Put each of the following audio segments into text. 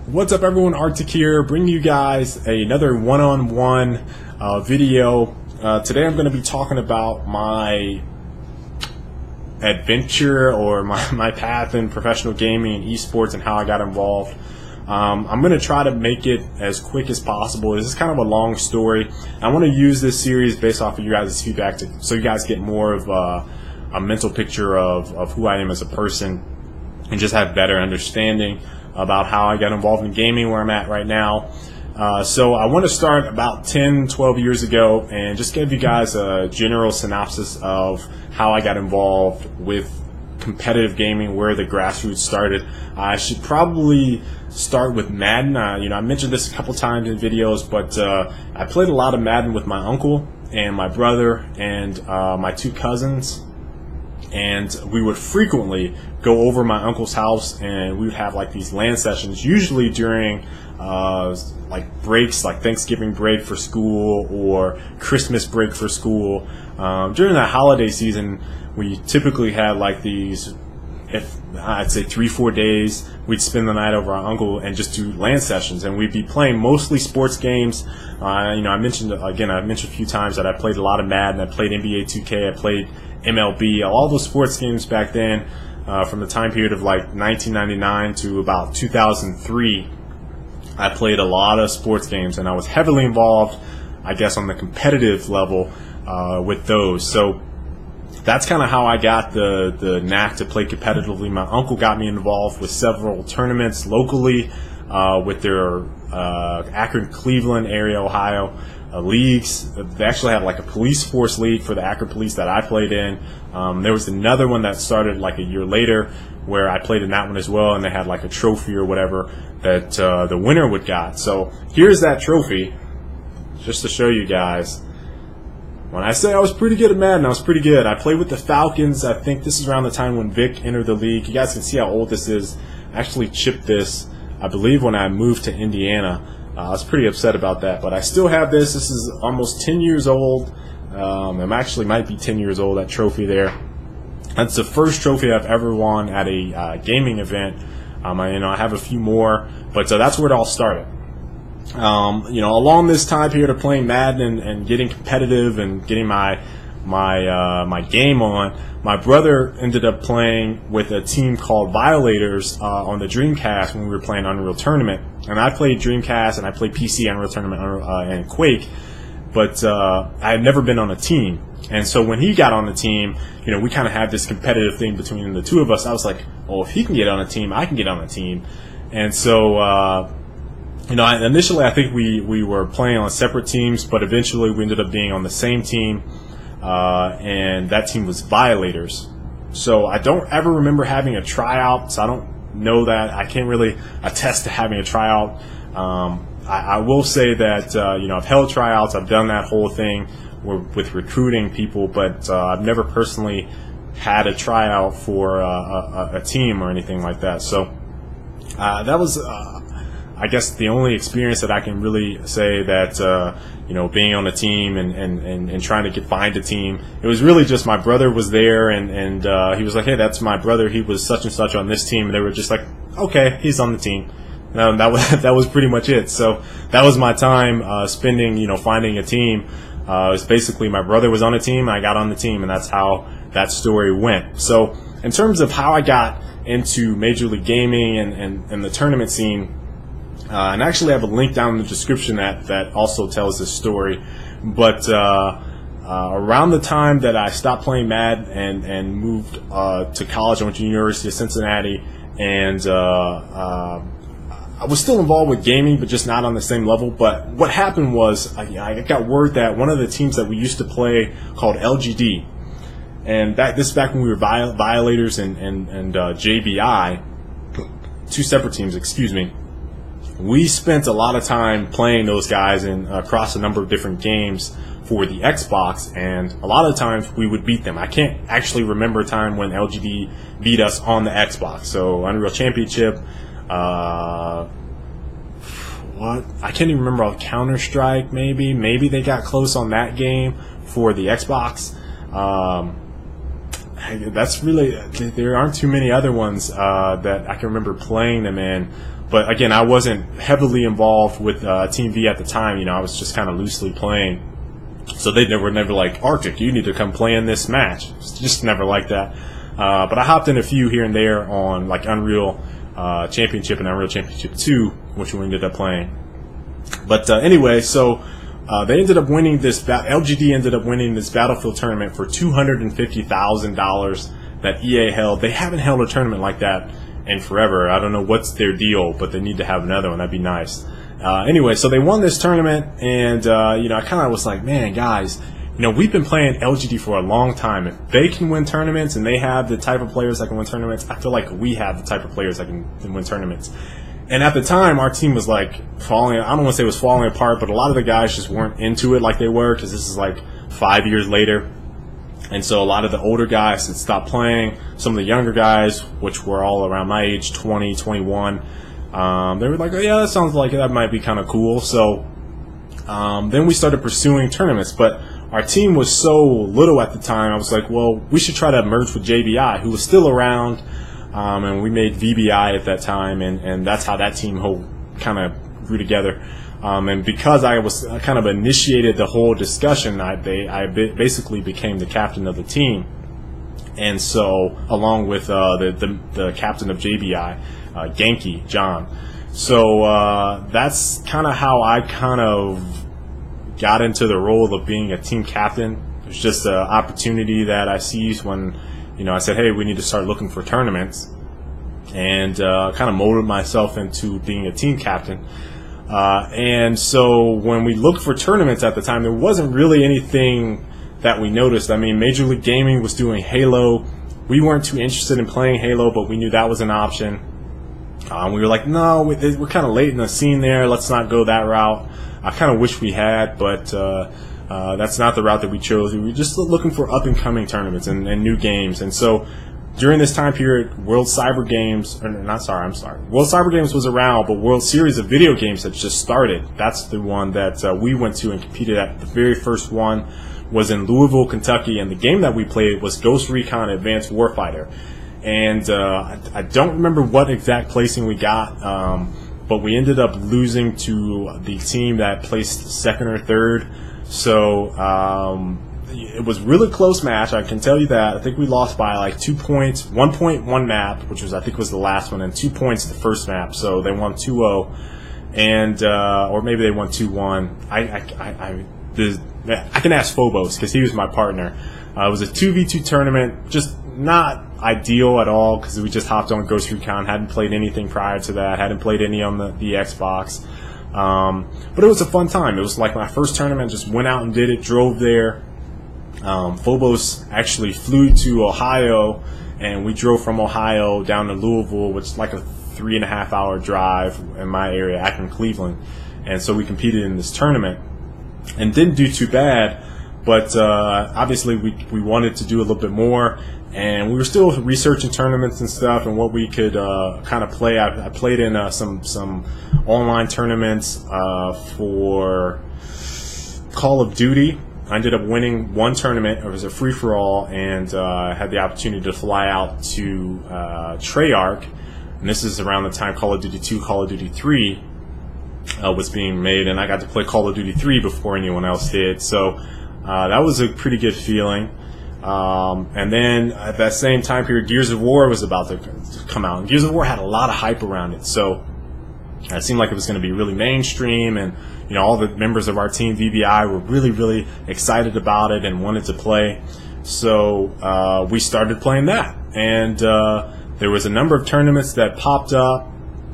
What's up, everyone? Arctic here, bringing you guys another one-on-one video. Today I'm going to be talking about my adventure or my path in professional gaming and esports and how I got involved. I'm going to try to make it as quick as possible. This is kind of a long story. I want to use this series based off of you guys' feedback so you guys get more of a mental picture of who I am as a person and just have better understanding about how I got involved in gaming, where I'm at right now. So I want to start about 10-12 years ago and just give you guys a general synopsis of how I got involved with competitive gaming, where the grassroots started. I should probably start with Madden. I mentioned this a couple times in videos, but I played a lot of Madden with my uncle and my brother and my two cousins. And we would frequently go over my uncle's house, and we would have like these LAN sessions, usually during like breaks, like Thanksgiving break for school or Christmas break for school. During that holiday season, we typically had like these, if I'd say 3-4 days, we'd spend the night over our uncle and just do LAN sessions, and we'd be playing mostly sports games. I mentioned a few times that I played a lot of Madden. I played NBA 2K. I played MLB, all those sports games back then, from the time period of like 1999 to about 2003. I played a lot of sports games, and I was heavily involved, I guess, on the competitive level with those. So that's kind of how I got the knack to play competitively. My uncle got me involved with several tournaments locally with their Akron, Cleveland area, Ohio leagues. They actually had like a police force league for the Akron Police that I played in. There was another one that started like a year later where I played in that one as well, and they had like a trophy or whatever that the winner would got. So here's that trophy, just to show you guys. When I say I was pretty good at Madden, I was pretty good. I played with the Falcons. I think this is around the time when Vic entered the league. You guys can see how old this is. I actually chipped this, I believe, when I moved to Indiana. I was pretty upset about that, but I still have this. This is almost 10 years old. It actually might be 10 years old, that trophy there. That's the first trophy I've ever won at a gaming event. I have a few more, but that's where it all started. Along this time period of playing Madden and getting competitive and getting my game on, my brother ended up playing with a team called Violators on the Dreamcast when we were playing Unreal Tournament. And I played Dreamcast and I played PC Unreal Tournament and Quake, but I had never been on a team. And so when he got on the team, we kind of had this competitive thing between the two of us. I was like, if he can get on a team, I can get on a team. And so initially I think we were playing on separate teams, but eventually we ended up being on the same team. And that team was Violators. So I don't ever remember having a tryout, so I don't know that. I can't really attest to having a tryout. I will say that I've held tryouts, I've done that whole thing with recruiting people, but I've never personally had a tryout for a team or anything like that. So that was I guess the only experience that I can really say that being on a team and trying to find a team. It was really just my brother was there, and he was like, hey, that's my brother, he was such and such on this team, and they were just like, okay, he's on the team. And that was pretty much it. So that was my time spending finding a team. It was basically my brother was on a team, I got on the team, and that's how that story went. So in terms of how I got into Major League Gaming and the tournament scene, and I actually have a link down in the description that also tells this story. But around the time that I stopped playing Madden and moved to college, I went to the University of Cincinnati, and I was still involved with gaming, but just not on the same level. But what happened was I got word that one of the teams that we used to play called LGD, and this is back when we were Violators and JBI, two separate teams, excuse me. We spent a lot of time playing those guys and across a number of different games for the Xbox, and a lot of times we would beat them. I can't actually remember a time when LGD beat us on the Xbox. So Unreal Championship, I can't even remember, Counter-Strike maybe they got close on that game for the Xbox. That's really, there aren't too many other ones that I can remember playing them in. But again, I wasn't heavily involved with Team V at the time. You know, I was just kind of loosely playing. So they were never like, Arctic, you need to come play in this match. It's just never like that. But I hopped in a few here and there on like Unreal Championship and Unreal Championship 2, which we ended up playing. But anyway, so they ended up winning this. LGD ended up winning this Battlefield tournament for $250,000 that EA held. They haven't held a tournament like that in forever. I don't know what's their deal, but they need to have another one. That'd be nice. Anyway, so they won this tournament, and you know, I kind of was like, man, guys, you know, we've been playing LGD for a long time. If they can win tournaments and they have the type of players that can win tournaments, I feel like we have the type of players that can win tournaments. And at the time, our team was like falling. I don't want to say it was falling apart, but a lot of the guys just weren't into it like they were, because this is like 5 years later. And so a lot of the older guys had stopped playing. Some of the younger guys, which were all around my age, 20, 21, they were like, oh yeah, that sounds like that might be kind of cool. So then we started pursuing tournaments, but our team was so little at the time. I was like, well, we should try to merge with JBI, who was still around. And we made VBI at that time, and that's how that team kind of grew together. And because I was kind of initiated the whole discussion, I basically became the captain of the team. And so, along with the captain of JBI, Genki, John. So that's kind of how I kind of got into the role of being a team captain. It's just an opportunity that I seized when, you know, I said, hey, we need to start looking for tournaments, and kind of molded myself into being a team captain. And so when we looked for tournaments at the time, there wasn't really anything that we noticed. I mean, Major League Gaming was doing Halo. We weren't too interested in playing Halo, but we knew that was an option. We were like, no, we're kind of late in the scene there. Let's not go that route. I kind of wish we had, but that's not the route that we chose. We were just looking for up-and-coming tournaments and new games. And so during this time period, World Cyber Games was around, but World Series of Video Games had just started. That's the one that we went to and competed at. The very first one was in Louisville, Kentucky, and the game that we played was Ghost Recon Advanced Warfighter. And I don't remember what exact placing we got, but we ended up losing to the team that placed second or third. So it was a really close match, I can tell you that. I think we lost by like 2 points, 1 point, one map, which was, I think, was the last one, and 2 points the first map. So they won 2-0, and or maybe they won 2-1. I can ask Phobos because he was my partner. It was a 2v2 tournament, just not ideal at all because we just hopped on Ghost Recon, hadn't played anything prior to that, hadn't played any on the Xbox. But it was a fun time. It was like my first tournament, just went out and did it, drove there. Phobos actually flew to Ohio, and we drove from Ohio down to Louisville, which is like a 3.5 hour drive in my area, Akron, Cleveland. And so we competed in this tournament and didn't do too bad, but obviously we wanted to do a little bit more. And we were still researching tournaments and stuff and what we could kind of play. I played in some online tournaments for Call of Duty. I ended up winning one tournament. It was a free-for-all, and I had the opportunity to fly out to Treyarch. And this is around the time Call of Duty 2, Call of Duty 3 was being made, and I got to play Call of Duty 3 before anyone else did. So that was a pretty good feeling. And then at that same time period, Gears of War was about to come out. And Gears of War had a lot of hype around it, so it seemed like it was going to be really mainstream, and you know, all the members of our team, VBI, were really, really excited about it and wanted to play. So we started playing that, and there was a number of tournaments that popped up,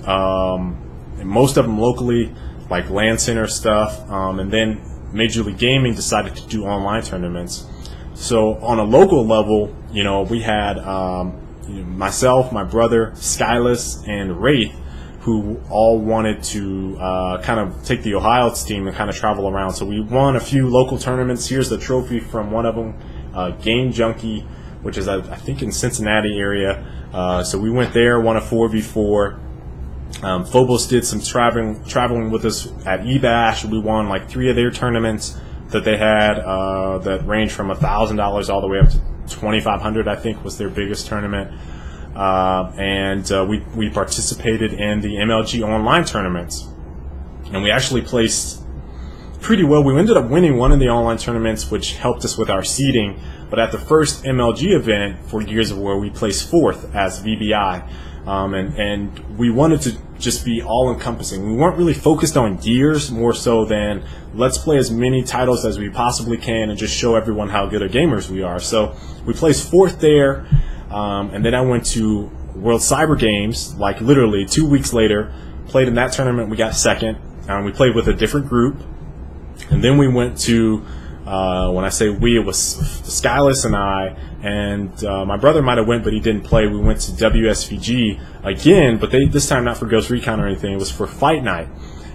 and most of them locally, like LAN Center stuff, and then Major League Gaming decided to do online tournaments. So on a local level, you know, we had myself, my brother, Skyless, and Wraith, who all wanted to kind of take the Ohio team and kind of travel around. So we won a few local tournaments. Here's the trophy from one of them, Game Junkie, which is, I think, in Cincinnati area. So we went there, won a 4v4. Phobos did some traveling with us at eBash. We won like 3 of their tournaments that they had that ranged from $1,000 all the way up to $2,500, I think, was their biggest tournament. we participated in the MLG online tournaments, and we actually placed pretty well. We ended up winning one of the online tournaments, which helped us with our seeding. But at the first MLG event for Gears of War, we placed 4th as VBI, and we wanted to just be all-encompassing. We weren't really focused on Gears, more so than let's play as many titles as we possibly can and just show everyone how good of gamers we are. So we placed 4th there, and then I went to World Cyber Games, like literally 2 weeks later, played in that tournament. We got 2nd. We played with a different group, and then we went to when I say we, it was Skyless and I, and my brother might have went, but he didn't play. We went to WSVG again, but this time not for Ghost Recon or anything. It was for Fight Night.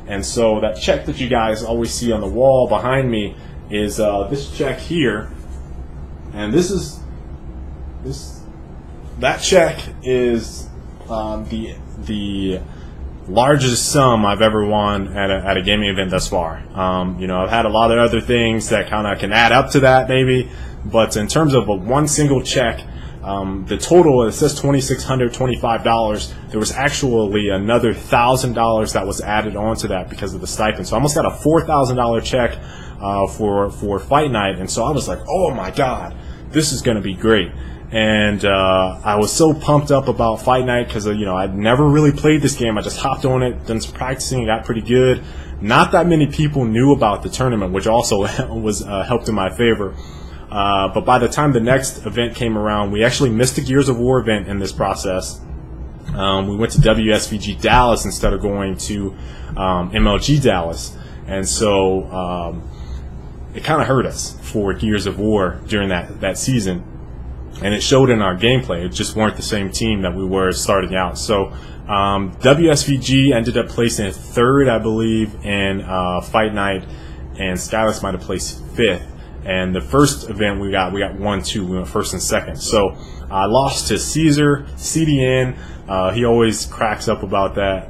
And so that check that you guys always see on the wall behind me is this check here, and that check is the largest sum I've ever won at a gaming event thus far. I've had a lot of other things that kind of can add up to that maybe, but in terms of one single check, the total, it says $2,625. There was actually another $1,000 that was added onto that because of the stipend. So I almost got a $4,000 check for Fight Night, and so I was like, oh my god, this is going to be great. And I was so pumped up about Fight Night because I'd never really played this game. I just hopped on it, done some practicing, got pretty good. Not that many people knew about the tournament, which also was helped in my favor. But by the time the next event came around, we actually missed the Gears of War event in this process. We went to WSVG Dallas instead of going to MLG Dallas, and so it kind of hurt us for Gears of War during that season. And it showed in our gameplay. It just weren't the same team that we were starting out. So WSVG ended up placing 3rd, I believe, in Fight Night, and Skyless might have placed 5th. And the first event we got 1-2. We went 1st and 2nd. So I lost to Caesar, CDN. He always cracks up about that.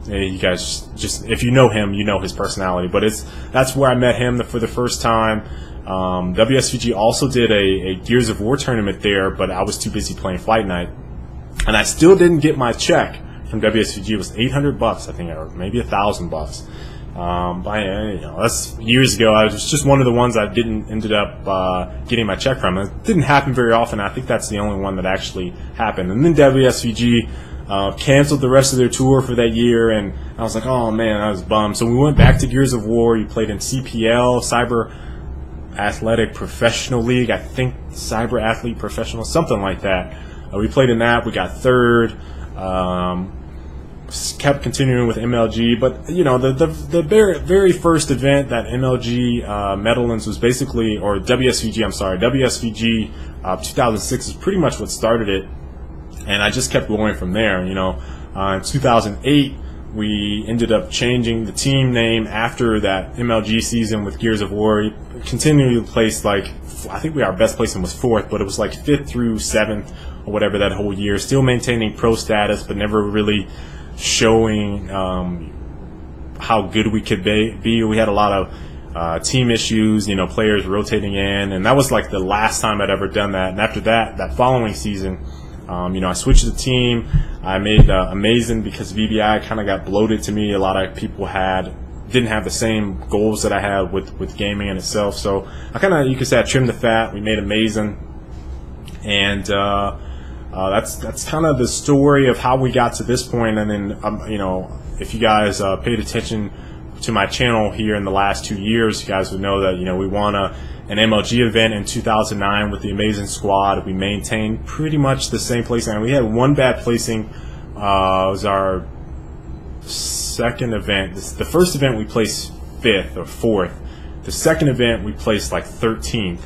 You guys just, if you know him, you know his personality. But that's where I met him for the first time. WSVG also did a Gears of War tournament there, but I was too busy playing Fight Night, and I still didn't get my check from WSVG. It was $800, I think, or maybe $1,000. That's years ago. I was just one of the ones I ended up getting my check from. It didn't happen very often. I think that's the only one that actually happened. And then WSVG canceled the rest of their tour for that year, and I was like, oh man, I was bummed. So we went back to Gears of War. You played in CPL, Cyber Athletic Professional League, I think, Cyber Athlete Professional, something like that. We played in that. We got 3rd. Kept continuing with MLG, but the very first event that MLG Meadowlands was basically, or WSVG, I'm sorry, WSVG 2006 is pretty much what started it, and I just kept going from there. In 2008. We ended up changing the team name after that MLG season with Gears of War. We continually placed, I think our best placing was 4th, but it was like 5th through 7th or whatever that whole year. Still maintaining pro status, but never really showing how good we could be. We had a lot of team issues, players rotating in, and that was like the last time I'd ever done that. And after that following season, I switched the team. I made Amazing because VBI kind of got bloated to me. A lot of people didn't have the same goals that I had with gaming in itself. So I kind of, you could say, I trimmed the fat. We made Amazing, and that's kind of the story of how we got to this point. And then if you guys paid attention to my channel here in the last 2 years, you guys would know that we won an MLG event in 2009 with the Amazing Squad. We maintained pretty much the same placing, and we had one bad placing. It was our second event. The first event we placed 5th or 4th. The second event we placed like 13th,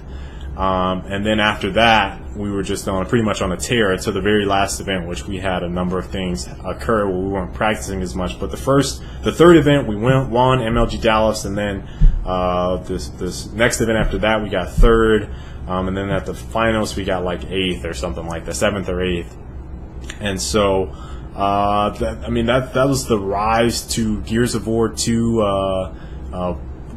and then after that we were just pretty much on a tear until the very last event, which we had a number of things occur where we weren't practicing as much. But the third event we won MLG Dallas, and then this next event after that we got 3rd, and then at the finals we got like 8th or something like that, 7th or 8th. And so that was the rise to Gears of War 2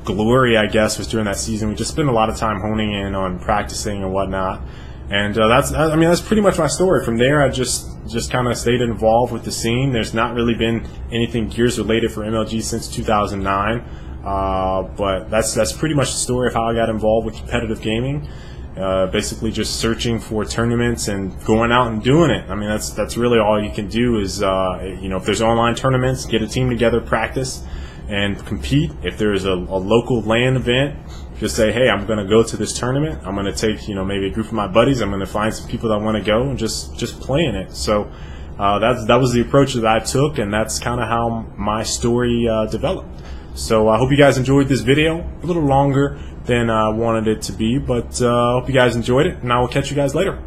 glory, I guess, was during that season. We just spent a lot of time honing in on practicing and whatnot. And that's pretty much my story. From there, I just kind of stayed involved with the scene. There's not really been anything Gears related for MLG since 2009, but that's pretty much the story of how I got involved with competitive gaming. Basically, just searching for tournaments and going out and doing it. I mean, that's really all you can do is if there's online tournaments, get a team together, practice, and compete. If there's a local LAN event, just say, hey, I'm going to go to this tournament. I'm going to take, maybe a group of my buddies. I'm going to find some people that want to go and just play in it. So that was the approach that I took, and that's kind of how my story developed. So I hope you guys enjoyed this video. A little longer than I wanted it to be, but I hope you guys enjoyed it, and I will catch you guys later.